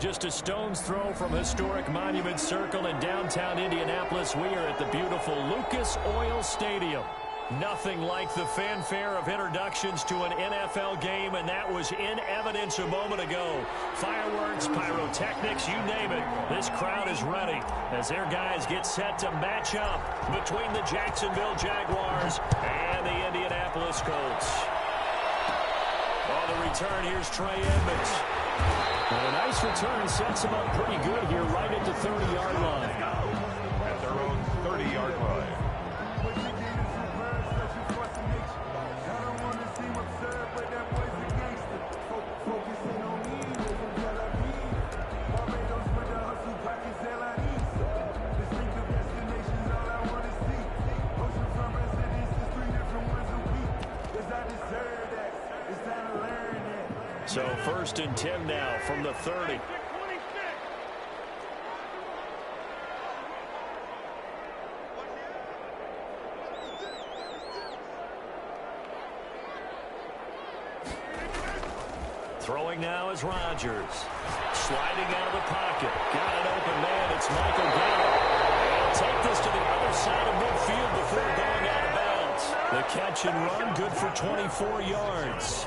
Just a stone's throw from historic Monument Circle in downtown Indianapolis. We are at the beautiful Lucas Oil Stadium. Nothing like the fanfare of introductions to an NFL game, and that was in evidence a moment ago. Fireworks, pyrotechnics, you name it. This crowd is ready as their guys get set to match up between the Jacksonville Jaguars and the Indianapolis Colts. On the return, here's Trey Edmonds. And a nice return sets him up pretty good here right at the 30-yard line. At their own 30-yard line. So 1st and 10 now from the 30. Throwing now is Rodgers. Sliding out of the pocket. Got an open man. It's Michael Gallup. He'll take this to the other side of midfield before going out of bounds. The catch and run good for 24 yards.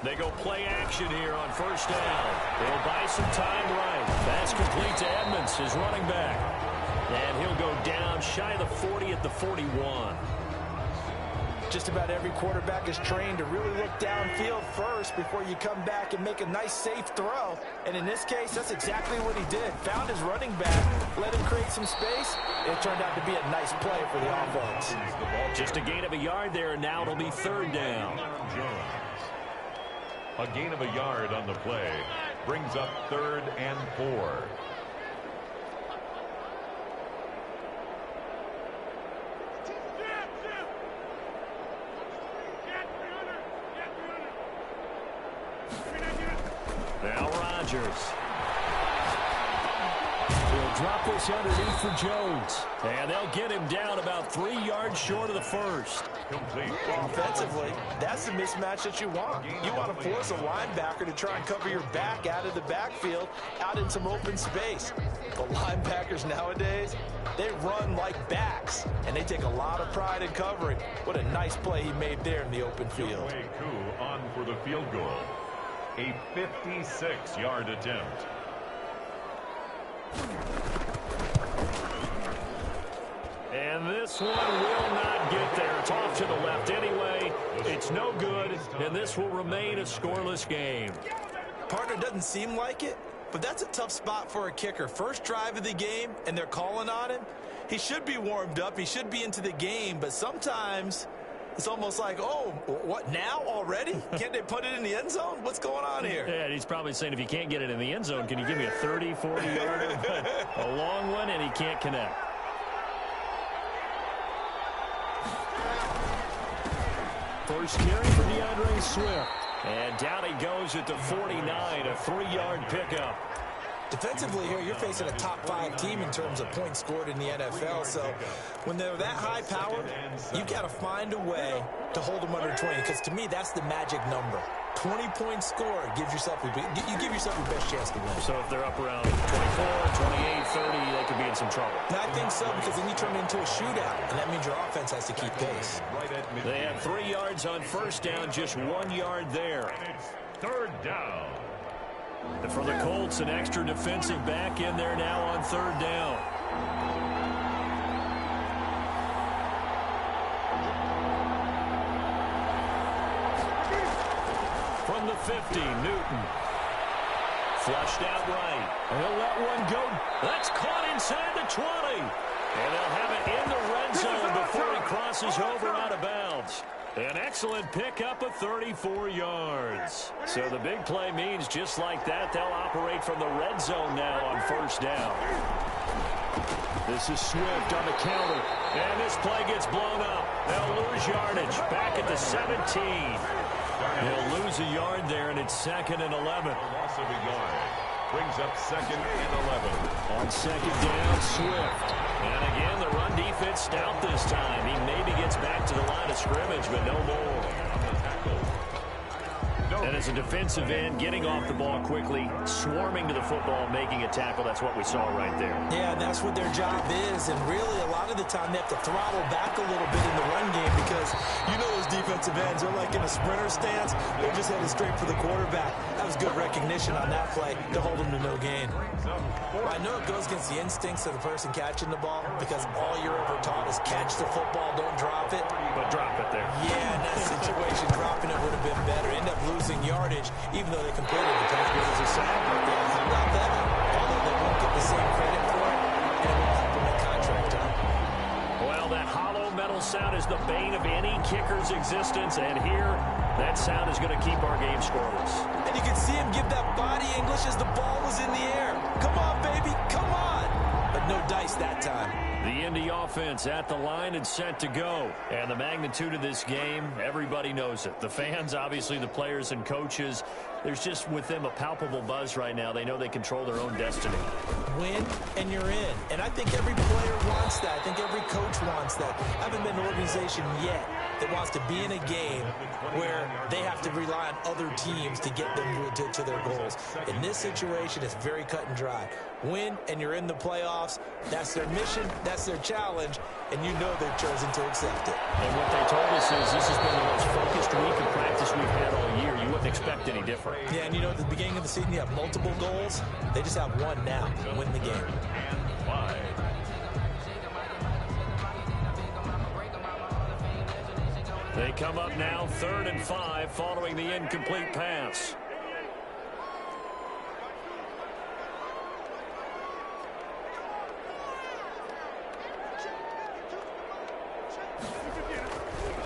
They go play action here on 1st down. They'll buy some time right. That's complete to Edmonds, his running back. And he'll go down shy of the 40 at the 41. Just about every quarterback is trained to really look downfield first before you come back and make a nice, safe throw. And in this case, that's exactly what he did. Found his running back, let him create some space. It turned out to be a nice play for the offense. Just a gain of a yard there, and now it'll be 3rd down. A gain of a yard on the play brings up 3rd and 4. Now Rodgers. He'll drop this underneath for Jones. And they'll get him down about 3 yards short of the 1st. Complete. Offensively, that's the mismatch that you want. You want to force a linebacker to try and cover your back out of the backfield, out in some open space. The linebackers nowadays, they run like backs, and they take a lot of pride in covering. What a nice play he made there in the open field. Koo on for the field goal. A 56-yard attempt. And this one will not get there. It's off to the left anyway. It's no good, and this will remain a scoreless game. Partner, doesn't seem like it, but that's a tough spot for a kicker. First drive of the game, and they're calling on him. He should be warmed up. He should be into the game, but sometimes it's almost like, oh, what, now already? Can't they put it in the end zone? What's going on here? Yeah, he's probably saying, if you can't get it in the end zone, can you give me a 30, 40-yarder? A long one, and he can't connect. First carry for DeAndre Swift. And down he goes at the 49, a 3-yard pickup. Defensively here, you're facing a top-5 team in terms of points scored in the NFL. So when they're that high-powered, you got to find a way to hold them under 20. Because to me, that's the magic number. 20-point score gives yourself you give yourself your best chance to win. So if they're up around 24, 28, 30, they could be in some trouble. And I think so, because then you turn it into a shootout, and that means your offense has to keep pace. They have 3 yards on 1st down, just 1 yard there. 3rd down. And for the Colts, an extra defensive back in there now on 3rd down. From the 50, Newton. Flushed out right. He'll let one go. That's caught inside the 20. And they'll have it in the red zone before he crosses over out of bounds. An excellent pickup of 34 yards. So the big play means just like that, they'll operate from the red zone now on 1st down. This is Swift on the counter. And this play gets blown up. They'll lose yardage back at the 17. They'll lose a yard there, and it's 2nd and 11. Loss of a yard. brings up 2nd and 11. On 2nd down, Swift. And again, the run defense stout this time. He maybe gets back to the line of scrimmage, but no more. And as a defensive end, getting off the ball quickly, swarming to the football, making a tackle, that's what we saw right there. Yeah, and that's what their job is. And really, a lot of the time, they have to throttle back a little bit in the run game because you know those defensive ends, they're like in a sprinter stance. They're just headed straight for the quarterback. That was good recognition on that play to hold them to no gain. I know it goes against the instincts of the person catching the ball because all you're ever taught is catch the football, don't drop it. But drop it there. Yeah, in that situation, dropping it would have been better. End up losing yardage, even though they completed the pass. Good as a sack. Yeah, how about that? Although they won't get the same credit for it, and it won't help them in contract time. Well, that hollow metal sound is the bane of any kicker's existence, and here, that sound is going to keep our game scoreless. And you can see him give that body English as the ball was in the air. Come on, baby, come on. But no dice that time. The Indy offense at the line and set to go. And the magnitude of this game, everybody knows it. The fans, obviously the players and coaches, there's just with them a palpable buzz right now. They know they control their own destiny. Win and you're in. And I think every player wants that. I think every coach wants that. I haven't been an organization yet that wants to be in a game where they have to rely on other teams to get them to their goals. In this situation, it's very cut and dry. Win and you're in the playoffs. That's their mission. That's their challenge. And you know they've chosen to accept it. And what they told us is this has been the most focused week of practice we've had all year. You wouldn't expect any different. Yeah, and you know at the beginning of the season you have multiple goals. They just have one now. Win the game. They come up now 3rd and 5 following the incomplete pass.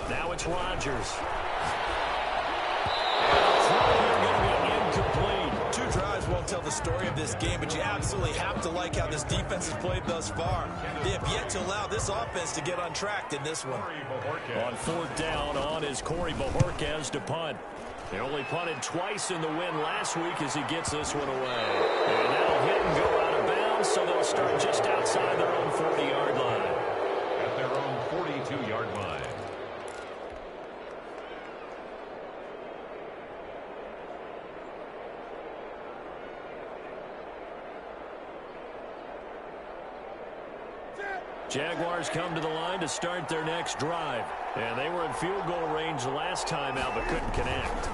Now it's Rodgers. Incomplete. 2 drives won't tell the story of this game, but you absolutely have to like how this defense has played thus far. They have yet to allow this offense to get untracked in this one. On 4th down on is Corey Bojorquez to punt. They only punted twice in the win last week as he gets this one away. And that'll hit and go out of bounds, so they'll start just outside their own 40-yard line. At their own 42-yard line. Jaguars come to the line to start their next drive. And they were in field goal range last time out, but couldn't connect.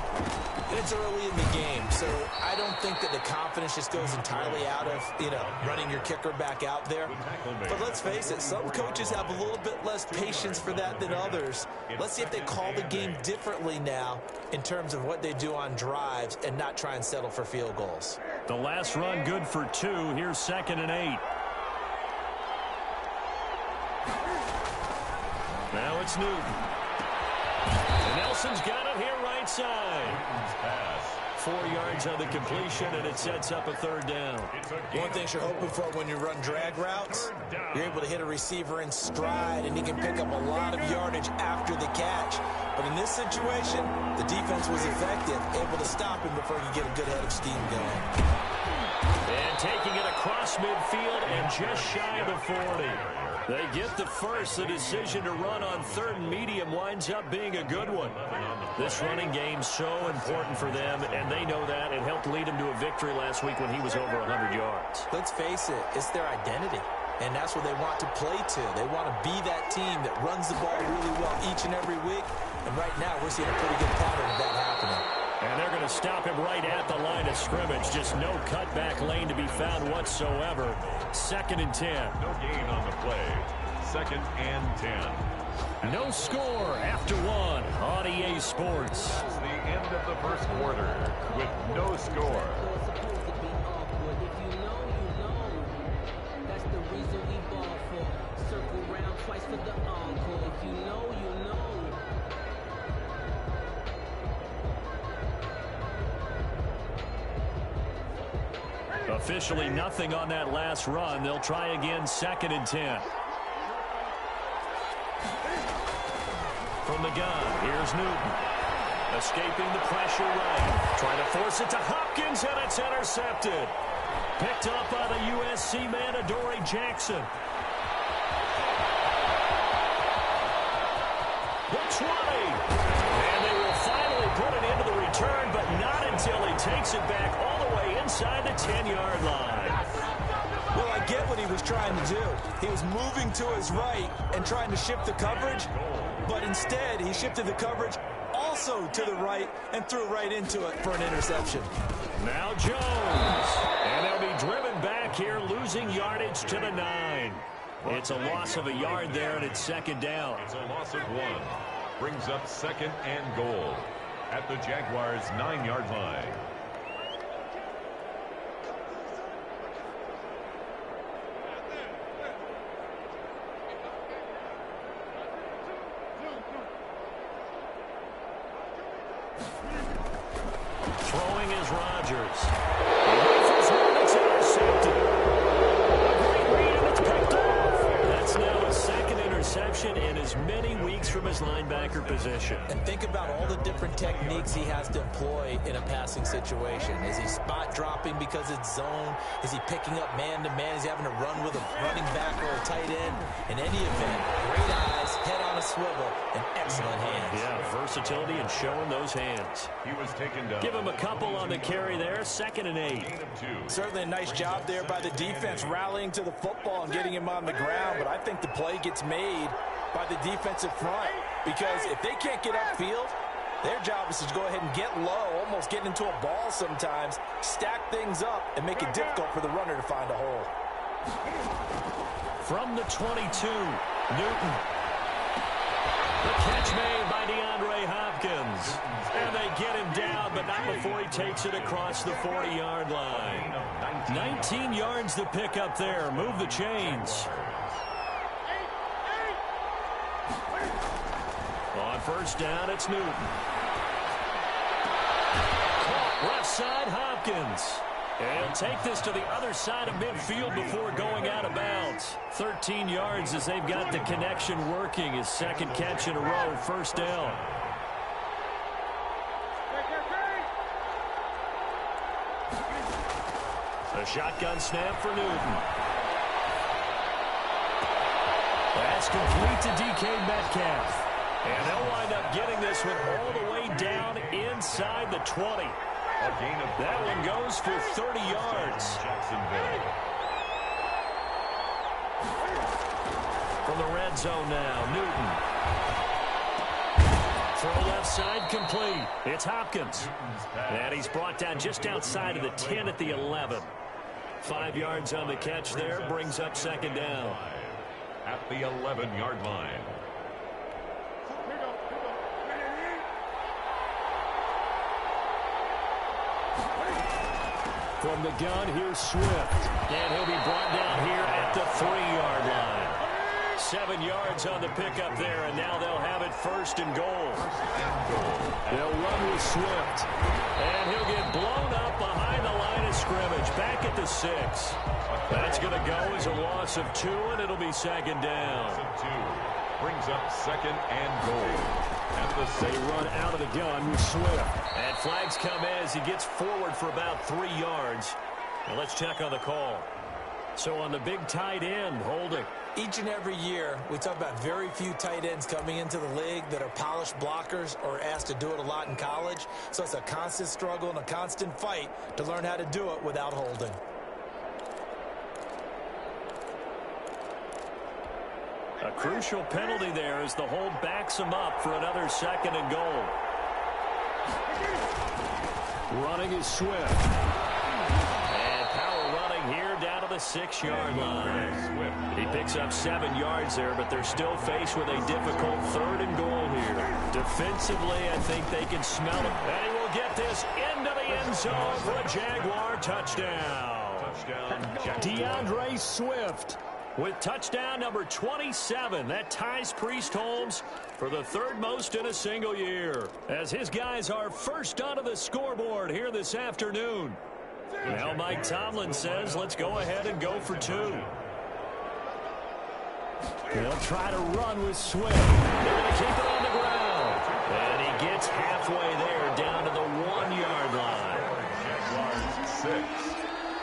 It's early in the game, so I don't think that the confidence just goes entirely out of, running your kicker back out there. But let's face it, some coaches have a little bit less patience for that than others. Let's see if they call the game differently now in terms of what they do on drives and not try and settle for field goals. The last run good for 2. Here's 2nd and 8. Now it's Newton. And Nelson's got it here right side. 4 yards on the completion, and it sets up a 3rd down. One thing you're hoping for when you run drag routes, you're able to hit a receiver in stride, and he can pick up a lot of yardage after the catch. But in this situation, the defense was effective, able to stop him before he could get a good head of steam going. And taking it across midfield and just shy of the 40. They get the first. The decision to run on 3rd and medium winds up being a good one. This running game's so important for them, and they know that. It helped lead them to a victory last week when he was over 100 yards. Let's face it, it's their identity, and that's what they want to play to. They want to be that team that runs the ball really well each and every week, and right now we're seeing a pretty good pattern of that happening. And they're going to stop him right at the line of scrimmage. Just no cutback lane to be found whatsoever. 2nd and 10. No gain on the play. 2nd and 10. No score after 1 on EA Sports. It's the end of the first quarter with no score. Officially nothing on that last run. They'll try again 2nd and 10. From the gun, here's Newton. Escaping the pressure right. Trying to force it to Hopkins, and it's intercepted. Picked up by the USC man, Adoree Jackson. The 20. And they will finally put it into the return, but not until he takes it back all the way inside the 10-yard line. Well, I get what he was trying to do. He was moving to his right and trying to shift the coverage, but instead he shifted the coverage also to the right and threw right into it for an interception. Now Jones. And they'll be driven back here, losing yardage to the 9. It's a loss of a yard there, and it's second down. It's a loss of 1. Brings up second and goal at the Jaguars' 9-yard line. Throwing is Rodgers. It's intercepted. A great read, and it's picked off. That's now his second interception in as many weeks from his linebacker position. And think about all the different techniques he has to employ in a passing situation. Is he spot dropping because it's zone? Is he picking up man-to-man? Is he having to run with a running back or a tight end? In any event, great eyes, head on a swivel, and excellent hands. Yeah, versatility and showing those hands. He was taken down. Give him a couple on the carry there, 2nd and 8. Certainly a nice job there by the defense rallying to the football and getting him on the ground, but I think the play gets made by the defensive front, because if they can't get upfield, their job is to go ahead and get low, almost get into a ball sometimes, stack things up, and make it difficult for the runner to find a hole. From the 22, Newton. The catch made by DeAndre Hopkins. And they get him down, but not before he takes it across the 40-yard line. 19 yards to pick up there. Move the chains. On first down, it's Newton. Left side, Hopkins. And he'll take this to the other side of midfield before going out of bounds. 13 yards as they've got the connection working. His second catch in a row, first down. A shotgun snap for Newton. That's complete to DK Metcalf. And they'll wind up getting this one all the way down inside the 20. That one goes for 30 yards. Jacksonville. From the red zone now, Newton. Throw left side complete. It's Hopkins. And he's brought down just outside of the 10 at the 11. 5 yards on the catch there, brings up second down. At the 11-yard line. From the gun, here's Swift. And he'll be brought down here at the 3-yard line. 7 yards on the pickup there, and now they'll have it first and goal. They'll run with Swift. And he'll get blown up behind the line of scrimmage. Back at the 6. That's going to go as a loss of 2, and it'll be second down. Brings up second and goal. They run out of the gun with Swift. And flags come in as he gets forward for about 3 yards. Now let's check on the call. So on the big tight end, holding. Each and every year, we talk about very few tight ends coming into the league that are polished blockers or asked to do it a lot in college. So it's a constant struggle and a constant fight to learn how to do it without holding. A crucial penalty there as the hold backs him up for another second and goal. Running is Swift. And power running here down to the 6-yard line. He picks up 7 yards there, but they're still faced with a difficult 3rd and goal here. Defensively, I think they can smell it. And he will get this into the end zone for a Jaguar touchdown. DeAndre Swift with touchdown number 27. That ties Priest Holmes for the 3rd most in a single year, as his guys are first onto the scoreboard here this afternoon. Now Mike Tomlin says, let's go ahead and go for 2. They'll try to run with Swift. They're going to keep it on the ground. And he gets halfway there down to the 1-yard line. Jaguars 6.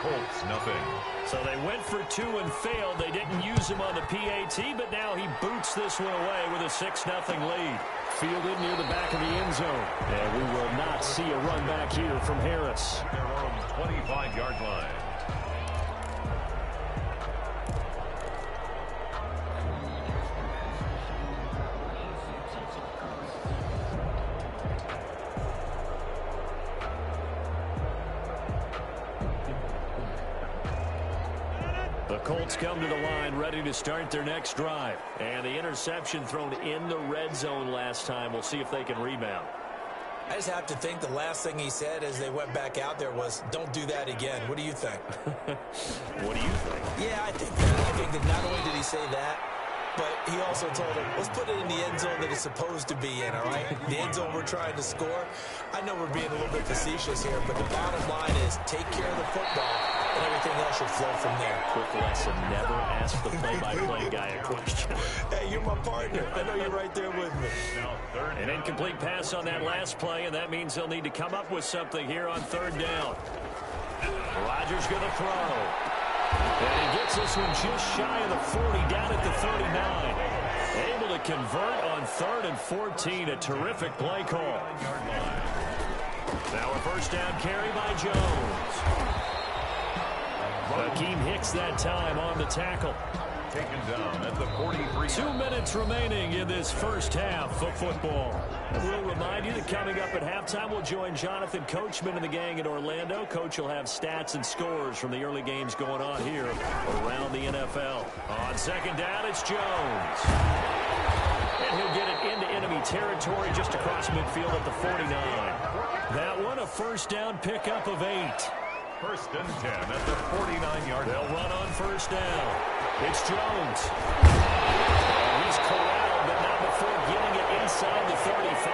Colts nothing. So they went for 2 and failed. They didn't use him on the PAT, but now he boots this one away with a 6-0 lead. Fielded near the back of the end zone. And we will not see a run back here from Harris. Their own 25-yard line. The Colts come to the line ready to start their next drive. And the interception thrown in the red zone last time. We'll see if they can rebound. I just have to think the last thing he said as they went back out there was, don't do that again. What do you think? What do you think? Yeah, I think that not only did he say that, but he also told him, let's put it in the end zone that it's supposed to be in, all right? The end zone we're trying to score. I know we're being a little bit facetious here, but the bottom line is take care of the football, and everything else should flow from there. Quick lesson, never ask the play-by-play guy a question. Hey, you're my partner. I know you're right there with me. An incomplete pass on that last play, and that means they'll need to come up with something here on 3rd down. Rodgers going to throw. And he gets this one just shy of the 40, down at the 39. Able to convert on 3rd and 14. A terrific play call. Now a 1st down carry by Jones. Hakeem Hicks that time on the tackle. Taken down at the 43. 2 minutes remaining in this first half of football. And we'll remind you that coming up at halftime, we'll join Jonathan Coachman and the gang in Orlando. Coach will have stats and scores from the early games going on here around the NFL. On 2nd down, it's Jones. And he'll get it into enemy territory just across midfield at the 49. That one, a 1st down pickup of 8. 1st and 10 at the 49-yard line. They'll run on 1st down. It's Jones. He's corralled, but not before getting it inside the 35.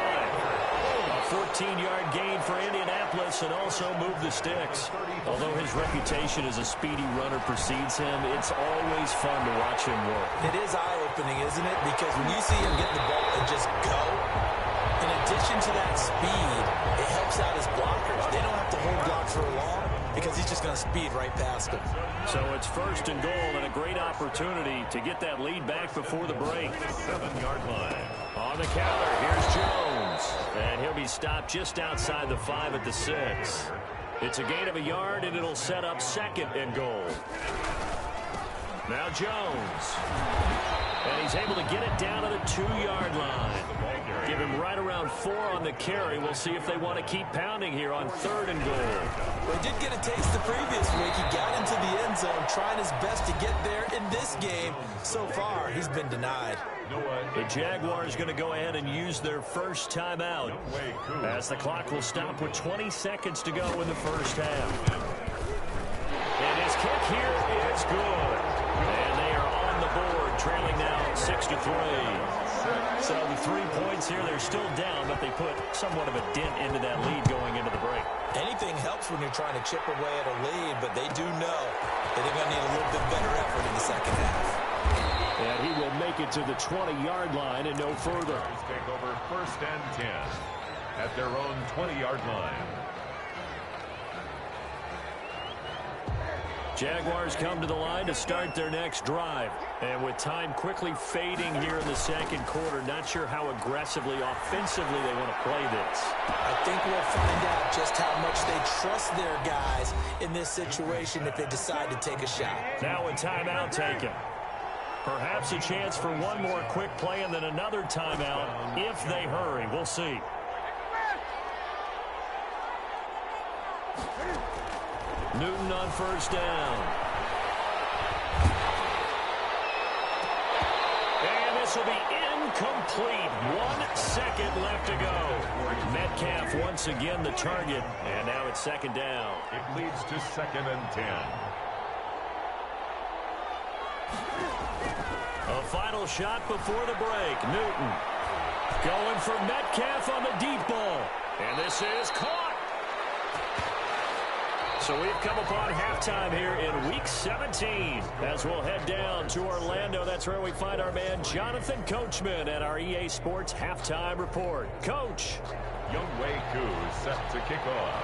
A 14-yard gain for Indianapolis and also move the sticks. Although his reputation as a speedy runner precedes him, it's always fun to watch him work. It is eye-opening, isn't it? Because when you see him get the ball and just go, in addition to that speed, it helps out his blockers. They don't have to hold blocks for long because he's just going to speed right past them. So it's 1st and goal and a great opportunity to get that lead back before the break. 7-yard line. On the counter, here's Jones. And he'll be stopped just outside the 5 at the 6. It's a gain of a yard, and it'll set up 2nd and goal. Now Jones. And he's able to get it down to the 2-yard line. Give him right around 4 on the carry. We'll see if they want to keep pounding here on 3rd and goal. Well, he did get a taste the previous week. He got into the end zone, trying his best to get there in this game. So far, he's been denied. The Jaguars going to go ahead and use their first timeout as the clock will stop with 20 seconds to go in the first half. And his kick here is good. And they are on the board, trailing now 6-3. So the 3 points here, they're still down, but they put somewhat of a dent into that lead going into the break. Anything helps when you're trying to chip away at a lead, but they do know that they're going to need a little bit better effort in the second half. And he will make it to the 20-yard line and no further. Take over 1st and 10 at their own 20-yard line. Jaguars come to the line to start their next drive. And with time quickly fading here in the 2nd quarter, not sure how aggressively, offensively they want to play this. I think we'll find out just how much they trust their guys in this situation if they decide to take a shot. Now a timeout taken. Perhaps a chance for one more quick play and then another timeout if they hurry. We'll see. Newton on 1st down. And this will be incomplete. 1 second left to go. Metcalf once again the target. And now it's 2nd down. It leads to 2nd and 10. A final shot before the break. Newton going for Metcalf on the deep ball. And this is caught. So we've come upon halftime here in Week 17. As we'll head down to Orlando, that's where we find our man Jonathan Coachman at our EA Sports Halftime Report. Coach. Younghoe Koo set to kick off.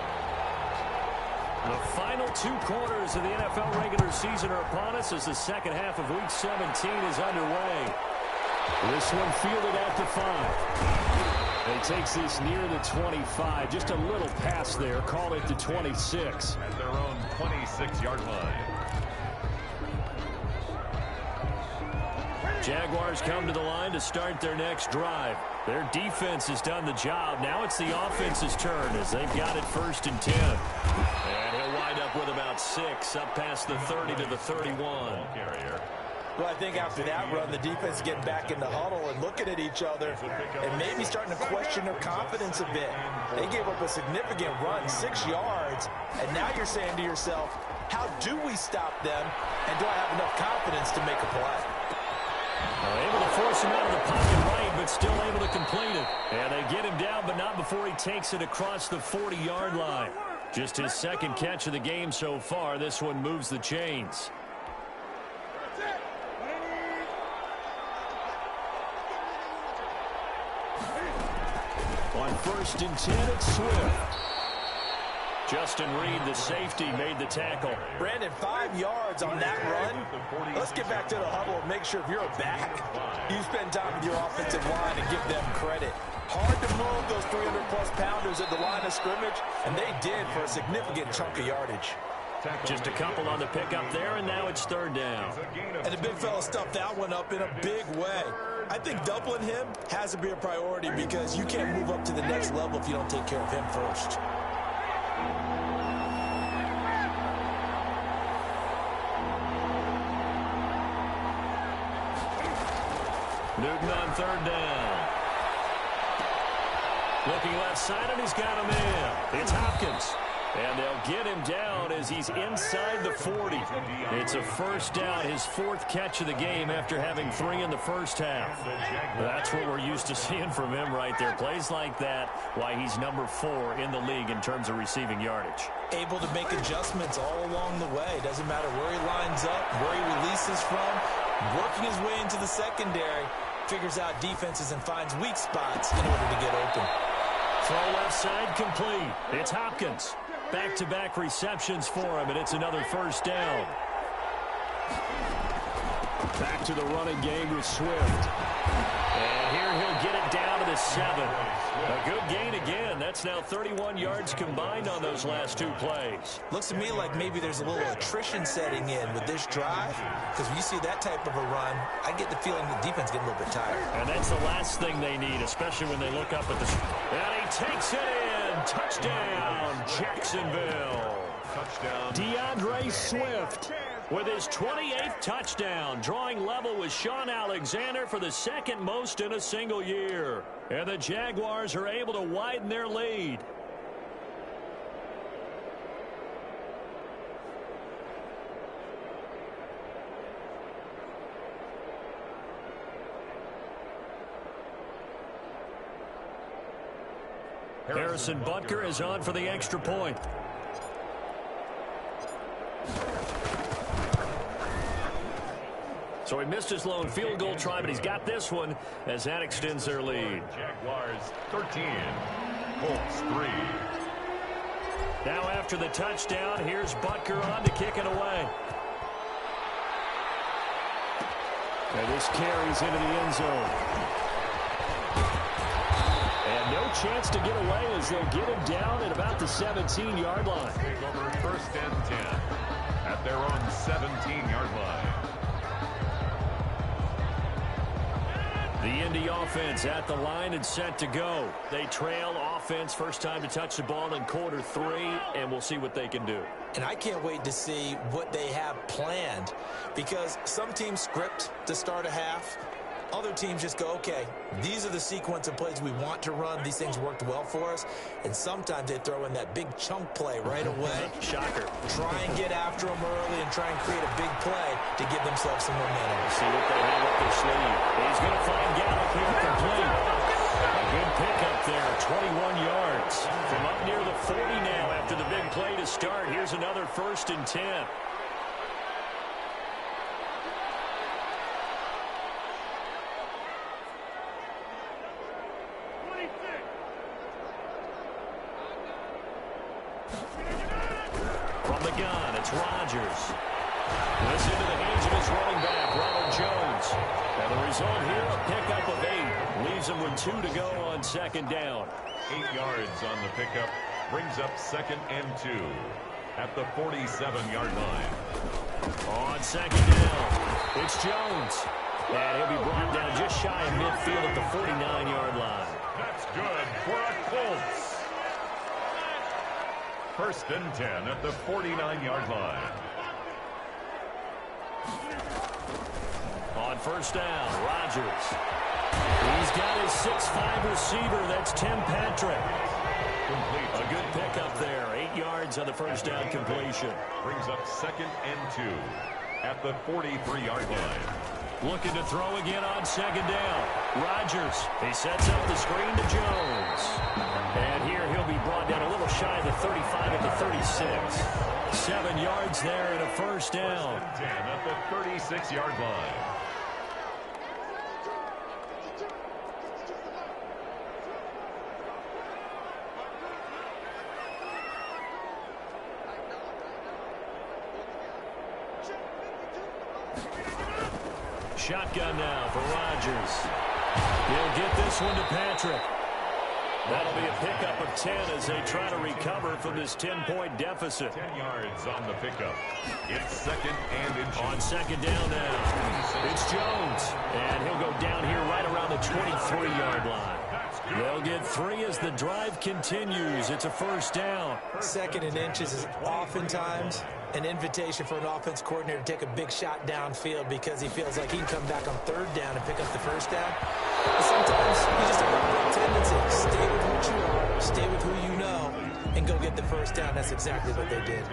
The final 2 quarters of the NFL regular season are upon us as the second half of Week 17 is underway. This one fielded at the 5. And he takes this near the 25. Just a little pass there. Call it the 26. At their own 26-yard line. Jaguars come to the line to start their next drive. Their defense has done the job. Now it's the offense's turn as they've got it 1st and 10. And he'll wind up with about 6 up past the 30 to the 31. Ball carrier. Well, I think after that run, the defense is getting back in the huddle and looking at each other and maybe starting to question their confidence a bit. They gave up a significant run, 6 yards, and now you're saying to yourself, how do we stop them, and do I have enough confidence to make a play? Able to force him out of the pocket right, but still able to complete it. And they get him down, but not before he takes it across the 40-yard line. Just his 2nd catch of the game so far. This one moves the chains. On 1st and 10, it's Swift. Justin Reed, the safety, made the tackle. Brandon, 5 yards on that run. Let's get back to the huddle and make sure if you're a back, you spend time with your offensive line and give them credit. Hard to move those 300-plus pounders at the line of scrimmage, and they did for a significant chunk of yardage. Just a couple on the pickup there, and now it's 3rd down. And the big fella stuffed that one up in a big way. I think doubling him has to be a priority because you can't move up to the next level if you don't take care of him first. Newton on 3rd down. Looking left side, and he's got him in. It's Hopkins. And they'll get him down as he's inside the 40. It's a 1st down, his 4th catch of the game after having 3 in the first half. That's what we're used to seeing from him right there. Plays like that, why he's number 4 in the league in terms of receiving yardage. Able to make adjustments all along the way. Doesn't matter where he lines up, where he releases from. Working his way into the secondary, figures out defenses and finds weak spots in order to get open. Throw left side complete. It's Hopkins. Back-to-back receptions for him, and it's another 1st down. Back to the running game with Swift. And here he'll get it down to the 7. A good gain again. That's now 31 yards combined on those last 2 plays. Looks to me like maybe there's a little attrition setting in with this drive, because when you see that type of a run, I get the feeling the defense getting a little bit tired. And that's the last thing they need, especially when they look up at the... And he takes it in. Touchdown, Jacksonville. Touchdown. DeAndre Swift with his 28th touchdown, drawing level with Sean Alexander for the 2nd most in a single year. And the Jaguars are able to widen their lead. Harrison Butker is on for the extra point. So he missed his lone field goal try, but he's got this one as that extends their lead. Jaguars 13, Colts 3. Now after the touchdown, here's Butker on to kick it away. And this carries into the end zone. And no chance to get away as they'll get him down at about the 17-yard line. Take over 1st and 10 at their own 17-yard line. The Indy offense at the line and set to go. They trail offense, first time to touch the ball in quarter 3, and we'll see what they can do. And I can't wait to see what they have planned, because some teams script to start a half. Other teams just go, okay, these are the sequence of plays we want to run. These things worked well for us. And sometimes they throw in that big chunk play right away. Shocker. Try and get after them early and try and create a big play to give themselves some momentum. See what they have up their sleeve. He's going to find Gallup here complete. A good pickup there, 21 yards. From up near the 40 now after the big play to start. Here's another 1st and 10. the gun. It's Rodgers. This into the hands of his running back, Ronald Jones. And the result here, a pickup of 8. Leaves him with 2 to go on second down. 8 yards on the pickup. Brings up 2nd and 2 at the 47-yard line. On second down, it's Jones. And he'll be brought down just shy of midfield at the 49-yard line. That's good for a Colts. 1st and 10 at the 49-yard line. On first down, Rodgers. He's got his 6'5" receiver. That's Tim Patrick. Complete. A good pickup there. 8 yards on the first down completion. Brings up 2nd and 2 at the 43-yard line. Looking to throw again on second down. Rodgers. He sets up the screen to Jones. And here he'll be brought down a little shy of the 35 at the 36. 7 yards there and a first down. 1st and 10 at the 36-yard line. Shotgun now for Rodgers. He'll get this one to Patrick. That'll be a pickup of 10 as they try to recover from this 10-point deficit. 10 yards on the pickup. It's 2nd and inches. On second down now, it's Jones. And he'll go down here right around the 23-yard line. They'll get 3 as the drive continues. It's a first down. 2nd and inches is oftentimes an invitation for an offense coordinator to take a big shot downfield because he feels like he can come back on 3rd down and pick up the first down. But sometimes you just have a tendency. Stay with what you are, stay with who you know, and go get the first down. That's exactly what they did.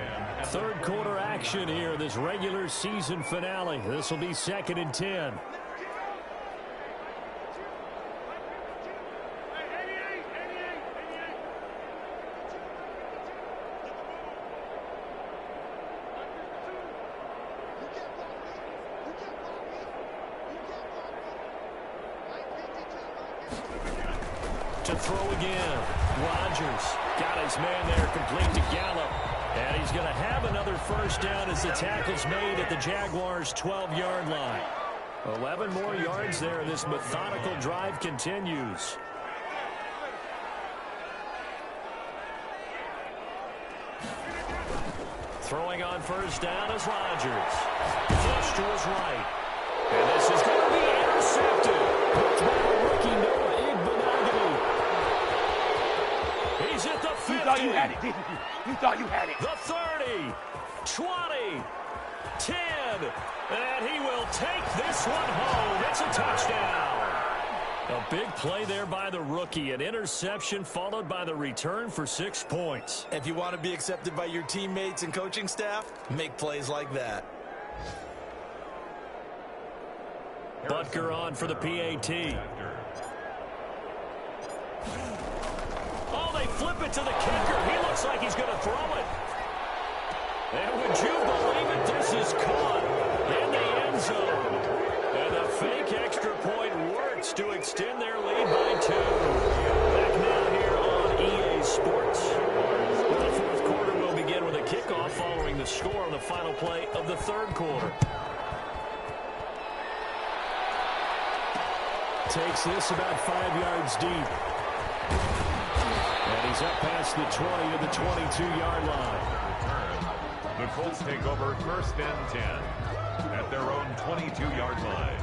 3rd quarter action here, this regular season finale. This will be 2nd and 10. To throw again. Rodgers got his man there, complete to Gallup. And he's going to have another first down as the tackle's made at the Jaguars' 12-yard line. 11 more yards there. This methodical drive continues. Throwing on first down is Rodgers. Flush to his right. And this is going to be intercepted. It's by the rookie Noah. He's at the 50. You thought you had it, didn't you? You thought you had it. The 30, 20, 10, and he will take this one home. It's a touchdown. A big play there by the rookie. An interception followed by the return for 6 points. If you want to be accepted by your teammates and coaching staff, make plays like that. Butker on for the PAT. Oh, they flip it to the kicker. He looks like he's going to throw it. And would you believe it? This is caught in the end zone. And the fake extra point works to extend their lead by 2. Back now here on EA Sports. Well, the 4th quarter will begin with a kickoff following the score on the final play of the 3rd quarter. Takes this about 5 yards deep. And he's up past the 20 to the 22-yard line. The Colts take over 1st and 10 at their own 22-yard line.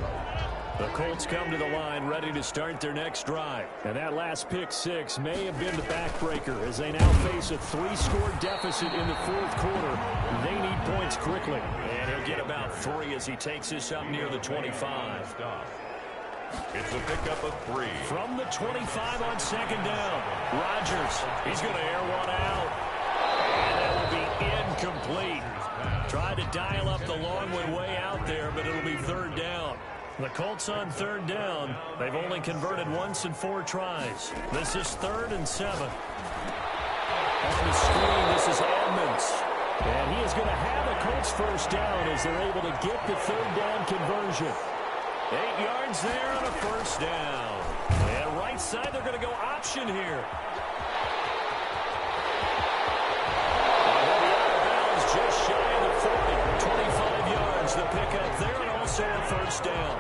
The Colts come to the line ready to start their next drive. And that last pick 6 may have been the backbreaker as they now face a 3-score deficit in the 4th quarter. They need points quickly. And he'll get about 3 as he takes this up near the 25. It's a pickup of 3. From the 25 on second down. Rodgers, he's going to air one out. And that will be incomplete. Tried to dial up the long way out there, but it'll be 3rd down. The Colts on 3rd down. They've only converted once in 4 tries. This is 3rd and 7. On the screen, this is Edmonds. And he is going to have a Colts first down as they're able to get the 3rd down conversion. 8 yards there on a first down. And right side, they're going to go option here. And he'll be out of bounds just pickup there and also a first down.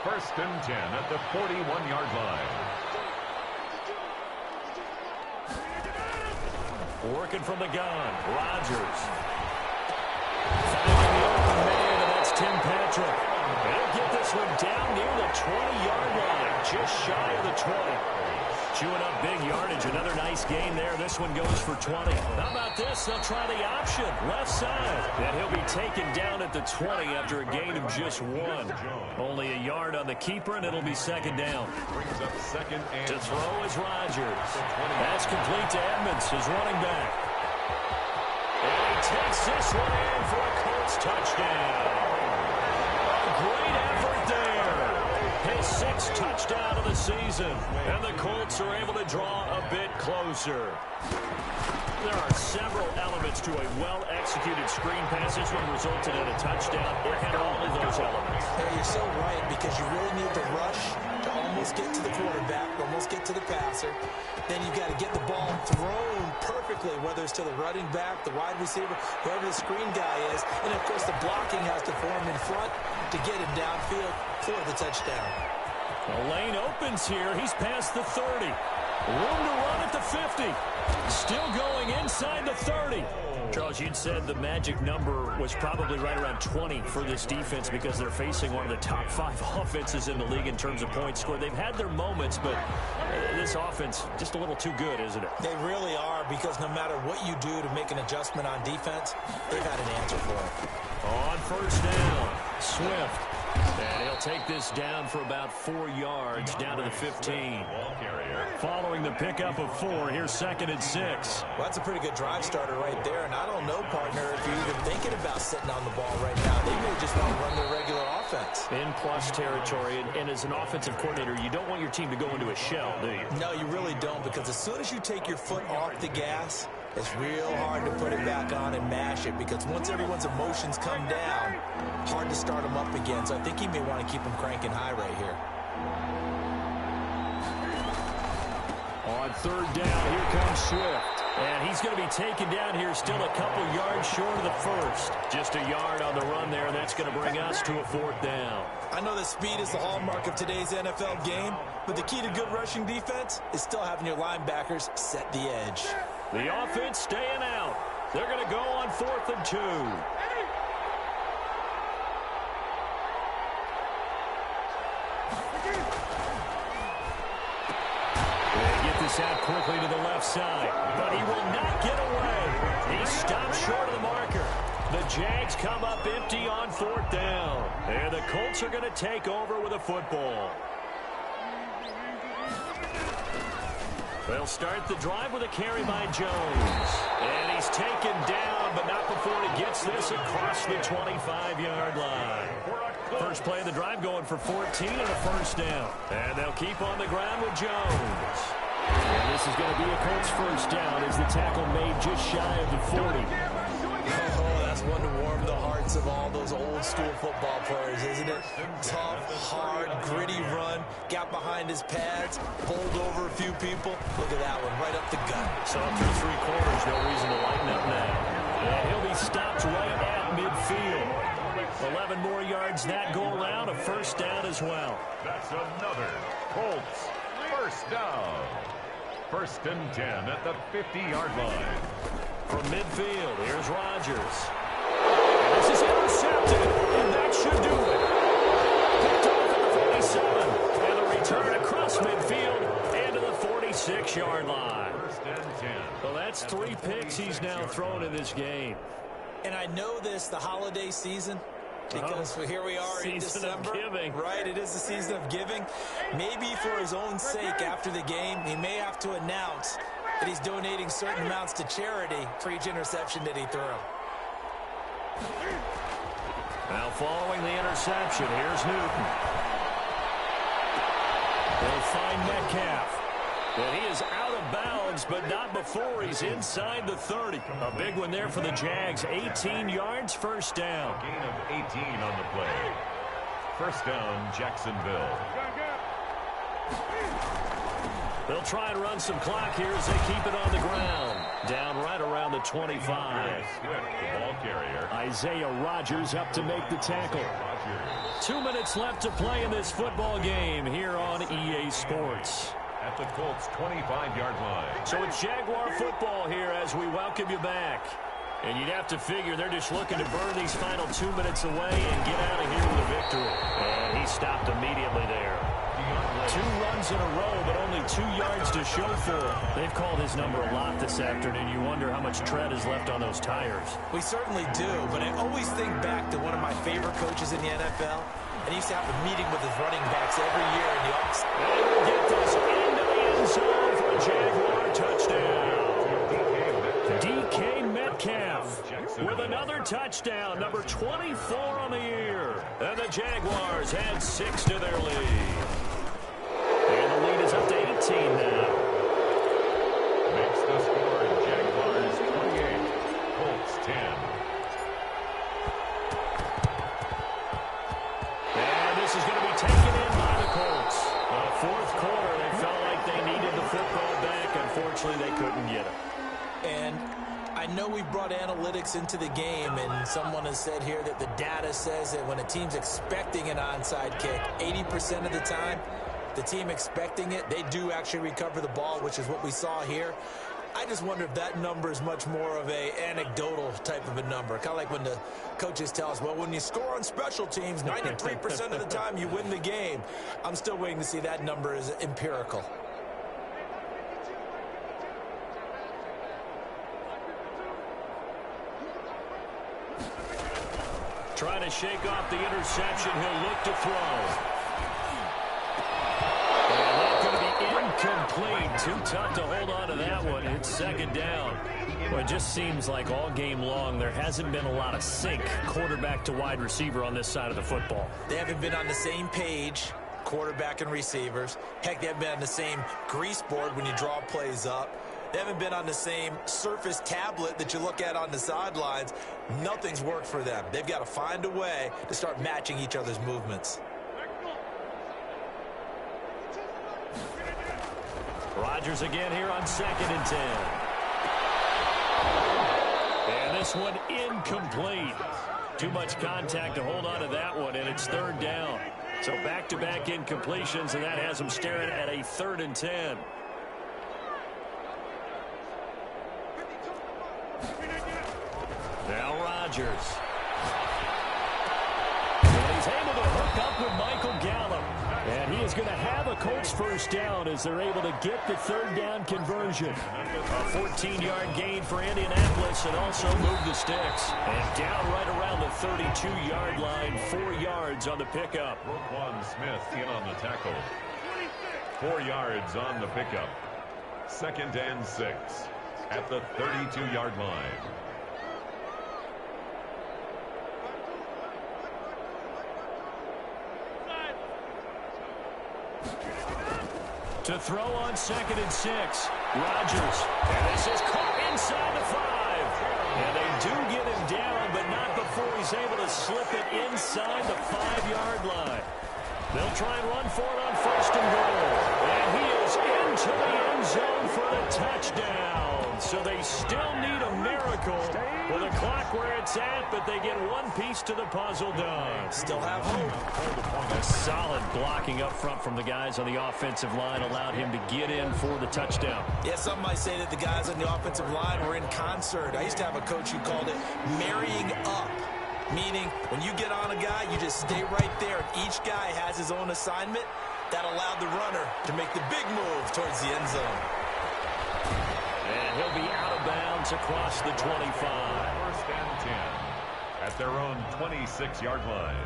First and 10 at the 41-yard line. Working from the gun, Rodgers. Finding the open man, and that's Tim Patrick. They'll get this one down near the 20-yard line, just shy of the 20. Chewing up big yardage, another nice gain there. This one goes for 20. How about this? They'll try the option, left side. And he'll be taken down at the 20 after a gain of just 1. Only a yard on the keeper, and it'll be second down. Brings up second and to throw is Rodgers. That's complete to Edmonds, his running back. And he takes this one in for a Colts touchdown. A great effort there. His 6th touchdown of the season. And the Colts are able to draw a bit closer. There are several elements to a well-executed screen pass. This one resulted in a touchdown. It had all of those elements. Yeah, you're so right, because you really need the rush to almost get to the quarterback, almost get to the passer. Then you've got to get the ball thrown perfectly, whether it's to the running back, the wide receiver, whoever the screen guy is. And, of course, the blocking has to form in front to get him downfield for the touchdown. The lane opens here. He's past the 30. Room to run at the 50. Still going inside the 30. Charles, you'd said the magic number was probably right around 20 for this defense because they're facing one of the top 5 offenses in the league in terms of points scored. They've had their moments, but this offense just a little too good, isn't it? They really are, because no matter what you do to make an adjustment on defense, they've had an answer for it. On first down, Swift. And he'll take this down for about 4 yards, down to the 15. Following the pickup of 4, here's second and 6. Well, that's a pretty good drive starter right there. And I don't know, partner, if you're even thinking about sitting on the ball right now. They may just want to run their regular offense. In plus territory, and as an offensive coordinator, you don't want your team to go into a shell, do you? No, you really don't, because as soon as you take your foot off the gas, it's real hard to put it back on and mash it, because once everyone's emotions come down, hard to start them up again. So I think he may want to keep them cranking high right here. On third down, here comes Swift. And he's going to be taken down here, still a couple yards short of the first. Just a yard on the run there, and that's going to bring us to a 4th down. I know that speed is the hallmark of today's NFL game, but the key to good rushing defense is still having your linebackers set the edge. The offense staying out. They're going to go on 4th and 2. Out quickly to the left side, but he will not get away. He stopped short of the marker. The Jags come up empty on 4th down, and the Colts are going to take over with a football. They'll start the drive with a carry by Jones, and he's taken down, but not before he gets this across the 25-yard line. First play of the drive going for 14 and a first down, and they'll keep on the ground with Jones. And this is going to be a Colts first down as the tackle made just shy of the 40. Oh, that's one to warm the hearts of all those old school football players, isn't it? Tough, hard, gritty run, got behind his pads, bowled over a few people. Look at that one, right up the gut. So through 3 quarters, no reason to lighten up now. And he'll be stopped right at midfield. 11 more yards that go around, a first down as well. That's another Colts first down. First and 10 at the 50-yard line. From midfield, here's Rodgers. This is intercepted, and that should do it. Picked off at the 47, and the return across midfield and to the 46-yard line. First and 10. Well, that's 3 picks he's now thrown in this game. And I know this, the holiday season, because here we are in December, right? It is the season of giving. Maybe for his own sake, after the game, he may have to announce that he's donating certain amounts to charity for each interception that he threw. Now following the interception, here's Newton. They'll find Metcalf. And he is out of bounds, but not before he's inside the 30. A big one there for the Jags. 18 yards, first down. Gain of 18 on the play. First down, Jacksonville. They'll try and run some clock here as they keep it on the ground. Down right around the 25. Swift, the ball carrier. Isaiah Rodgers up to make the tackle. 2 minutes left to play in this football game here on EA Sports. At the Colts' 25-yard line. So it's Jaguar football here as we welcome you back. And you'd have to figure they're just looking to burn these final 2 minutes away and get out of here with a victory. And he stopped immediately there. 2 runs in a row, but only 2 yards to show for it. They've called his number a lot this afternoon. You wonder how much tread is left on those tires. We certainly do, but I always think back to one of my favorite coaches in the NFL, and he used to have a meeting with his running backs every year in the offseason. And we'll get this into the end zone for a Jaguar touchdown. DK Metcalf with another touchdown, number 24 on the year. And the Jaguars add 6 to their lead. And the lead is up to 18 now. Makes the score Jaguars 28, Colts 10. And this is going to be taken in by the Colts. Fourth quarter, they felt like they needed the football back. Unfortunately, they couldn't get it. And I know we brought analytics into the game, and someone has said here that the data says that when a team's expecting an onside kick, 80% of the time, the team expecting it, they do actually recover the ball, which is what we saw here. I just wonder if that number is much more of a anecdotal type of a number. Kind of like when the coaches tell us, well, when you score on special teams, 93% of the time you win the game. I'm still waiting to see that number is empirical. Trying to shake off the interception. He'll look to throw. And that's going to be incomplete. Too tough to hold on to that one. It's second down. Well, it just seems like all game long there hasn't been a lot of sync quarterback to wide receiver on this side of the football. They haven't been on the same page, quarterback and receivers. Heck, they haven't been on the same grease board when you draw plays up. They haven't been on the same surface tablet that you look at on the sidelines. Nothing's worked for them. They've got to find a way to start matching each other's movements. Rodgers again here on 2nd and 10. And this one incomplete. Too much contact to hold on to that one, and it's 3rd down. So back-to-back incompletions, and that has them staring at a 3rd and 10. Now Rodgers. And he's able to hook up with Michael Gallup. And he is going to have a Colts first down as they're able to get the 3rd down conversion. A 14-yard gain for Indianapolis and also move the sticks. And down right around the 32-yard line, 4 yards on the pickup. Roquan Smith in on the tackle. 4 yards on the pickup. 2nd and 6 at the 32-yard line. To throw on 2nd and 6. Rodgers. And this is caught inside the 5. And they do get him down, but not before he's able to slip it inside the 5-yard line. They'll try and run for it on 1st and goal. And he is into the end zone for the touchdown. So they still need a miracle with the clock where it's at, but they get one piece to the puzzle done. Still have hope. A solid blocking up front from the guys on the offensive line allowed him to get in for the touchdown. Yeah, some might say that the guys on the offensive line were in concert. I used to have a coach who called it marrying up, meaning when you get on a guy, you just stay right there, and each guy has his own assignment. That allowed the runner to make the big move towards the end zone. And he'll be out of bounds across the 25. 1st and 10 at their own 26-yard line.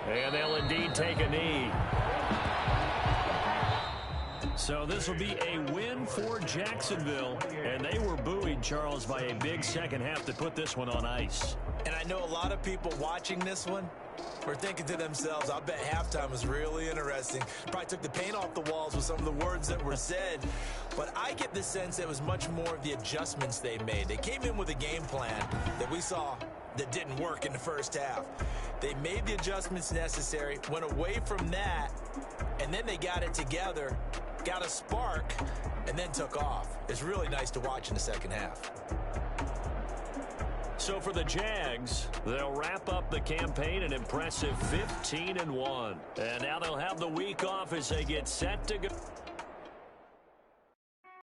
And they'll indeed take a knee. So this will be a win for Jacksonville. And they were buoyed, Charles, by a big second half to put this one on ice. And I know a lot of people watching this one were thinking to themselves, I bet halftime was really interesting. Probably took the paint off the walls with some of the words that were said. But I get the sense it was much more of the adjustments they made. They came in with a game plan that we saw that didn't work in the first half. They made the adjustments necessary, went away from that, and then they got it together, got a spark, and then took off. It's really nice to watch in the second half. So for the Jags, they'll wrap up the campaign an impressive 15-1. And now they'll have the week off as they get set to go.